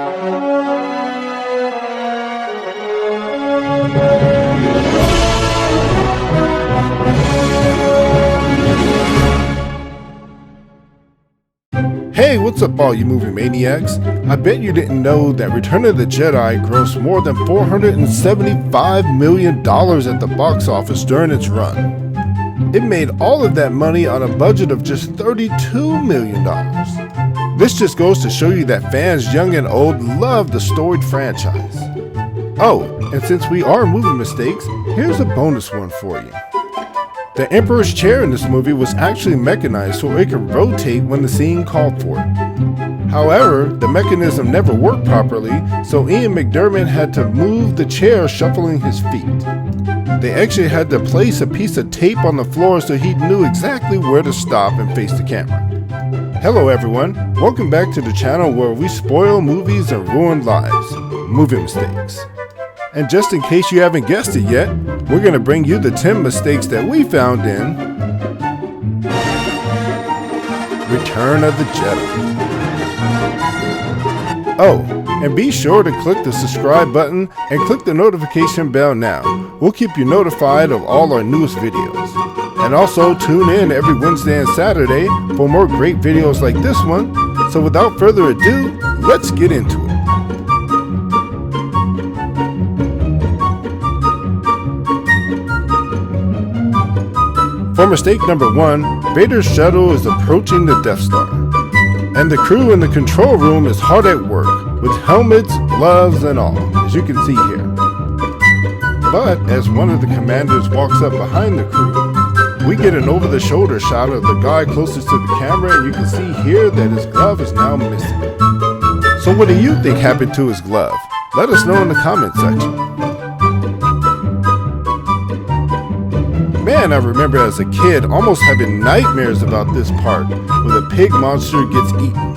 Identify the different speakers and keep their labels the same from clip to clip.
Speaker 1: Hey, what's up all you movie maniacs? I bet you didn't know that Return of the Jedi grossed more than $475 million at the box office during its run. It made all of that money on a budget of just $32 million. This just goes to show you that fans young and old love the storied franchise. Oh, and since we are movie mistakes, here's a bonus one for you. The Emperor's chair in this movie was actually mechanized so it could rotate when the scene called for it. However, the mechanism never worked properly, so Ian McDiarmid had to move the chair shuffling his feet. They actually had to place a piece of tape on the floor so he knew exactly where to stop and face the camera. Hello everyone, welcome back to the channel where we spoil movies and ruin lives, Movie Mistakes. And just in case you haven't guessed it yet, we're going to bring you the 10 mistakes that we found in Return of the Jedi. Oh, and be sure to click the subscribe button and click the notification bell now. We'll keep you notified of all our newest videos. And also tune in every Wednesday and Saturday for more great videos like this one. So without further ado, let's get into it. For mistake number 1, Vader's shuttle is approaching the Death Star, and the crew in the control room is hard at work, with helmets, gloves, and all, as you can see here. But as one of the commanders walks up behind the crew, we get an over-the-shoulder shot of the guy closest to the camera, and you can see here that his glove is now missing. So what do you think happened to his glove? Let us know in the comment section. Man, I remember as a kid almost having nightmares about this part where the pig monster gets eaten.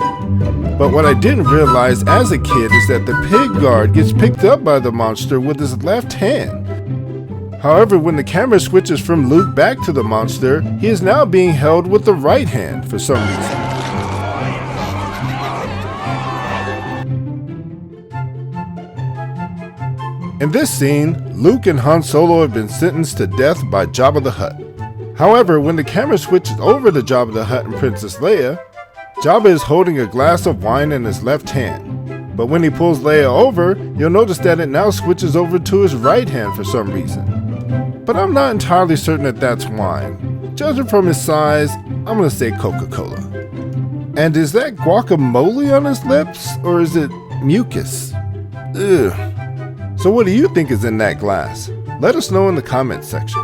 Speaker 1: But what I didn't realize as a kid is that the pig guard gets picked up by the monster with his left hand. However, when the camera switches from Luke back to the monster, he is now being held with the right hand for some reason. In this scene, Luke and Han Solo have been sentenced to death by Jabba the Hutt. However, when the camera switches over to Jabba the Hutt and Princess Leia, Jabba is holding a glass of wine in his left hand. But when he pulls Leia over, you'll notice that it now switches over to his right hand for some reason. But I'm not entirely certain that that's wine. Judging from his size, I'm gonna say Coca-Cola. And is that guacamole on his lips, or is it mucus? Ugh. So what do you think is in that glass? Let us know in the comments section.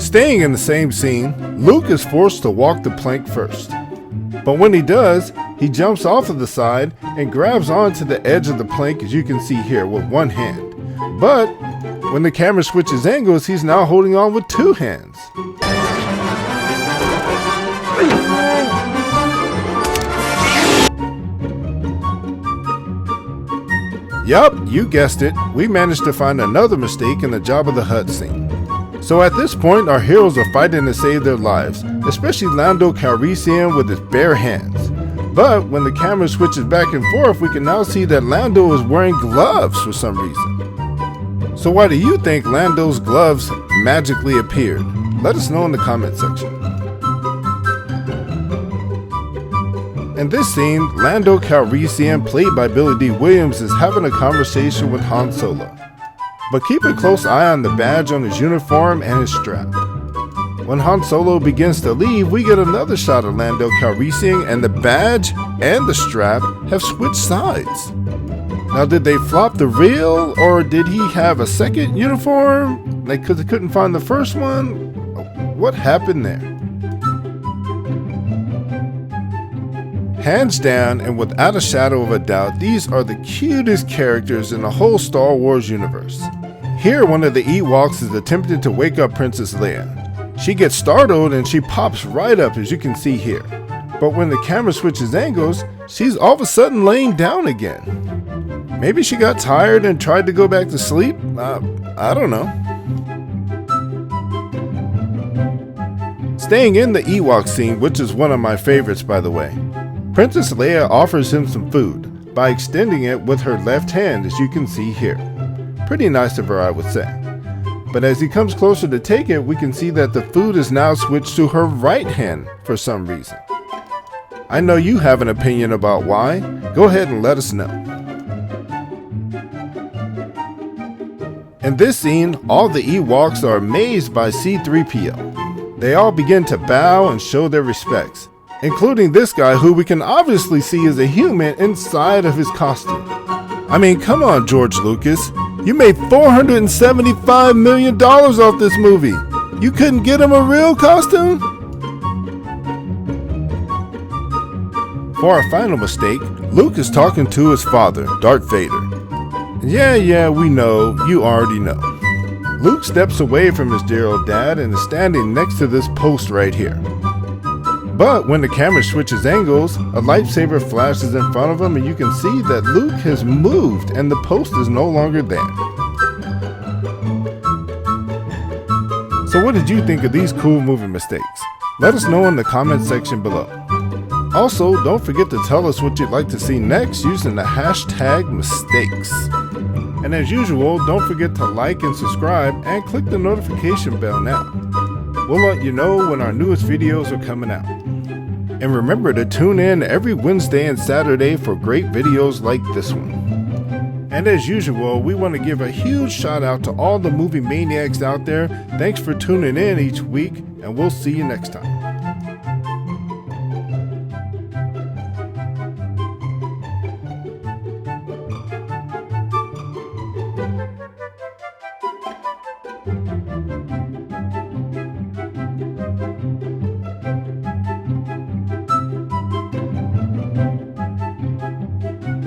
Speaker 1: Staying in the same scene, Luke is forced to walk the plank first. But when he does, he jumps off of the side and grabs onto the edge of the plank, as you can see here, with one hand. But when the camera switches angles, he's now holding on with two hands. Yup, you guessed it, we managed to find another mistake in the Jabba the Hutt scene. So at this point, our heroes are fighting to save their lives, especially Lando Calrissian with his bare hands. But when the camera switches back and forth, we can now see that Lando is wearing gloves for some reason. So why do you think Lando's gloves magically appeared? Let us know in the comment section. In this scene, Lando Calrissian, played by Billy D. Williams, is having a conversation with Han Solo. But keep a close eye on the badge on his uniform and his strap. When Han Solo begins to leave, we get another shot of Lando Calrissian, and the badge and the strap have switched sides. Now, did they flop the reel, or did he have a second uniform? Like, because they couldn't find the first one? What happened there? Hands down, and without a shadow of a doubt, these are the cutest characters in the whole Star Wars universe. Here, one of the Ewoks is attempting to wake up Princess Leia. She gets startled and she pops right up, as you can see here. But when the camera switches angles, she's all of a sudden laying down again. Maybe she got tired and tried to go back to sleep? I don't know. Staying in the Ewok scene, which is one of my favorites by the way. Princess Leia offers him some food by extending it with her left hand, as you can see here. Pretty nice of her, I would say. But as he comes closer to take it, we can see that the food is now switched to her right hand for some reason. I know you have an opinion about why. Go ahead and let us know. In this scene, all the Ewoks are amazed by C-3PO. They all begin to bow and show their respects, including this guy who we can obviously see is a human inside of his costume. I mean, come on, George Lucas. You made $475 million off this movie. You couldn't get him a real costume? For our final mistake, Luke is talking to his father, Darth Vader. Yeah, we know, you already know. Luke steps away from his dear old dad and is standing next to this post right here. But when the camera switches angles, a lightsaber flashes in front of him and you can see that Luke has moved and the post is no longer there. So what did you think of these cool movie mistakes? Let us know in the comment section below. Also, don't forget to tell us what you'd like to see next using the hashtag mistakes. And as usual, don't forget to like and subscribe and click the notification bell now. We'll let you know when our newest videos are coming out. And remember to tune in every Wednesday and Saturday for great videos like this one. And as usual, we want to give a huge shout out to all the movie maniacs out there. Thanks for tuning in each week, and we'll see you next time.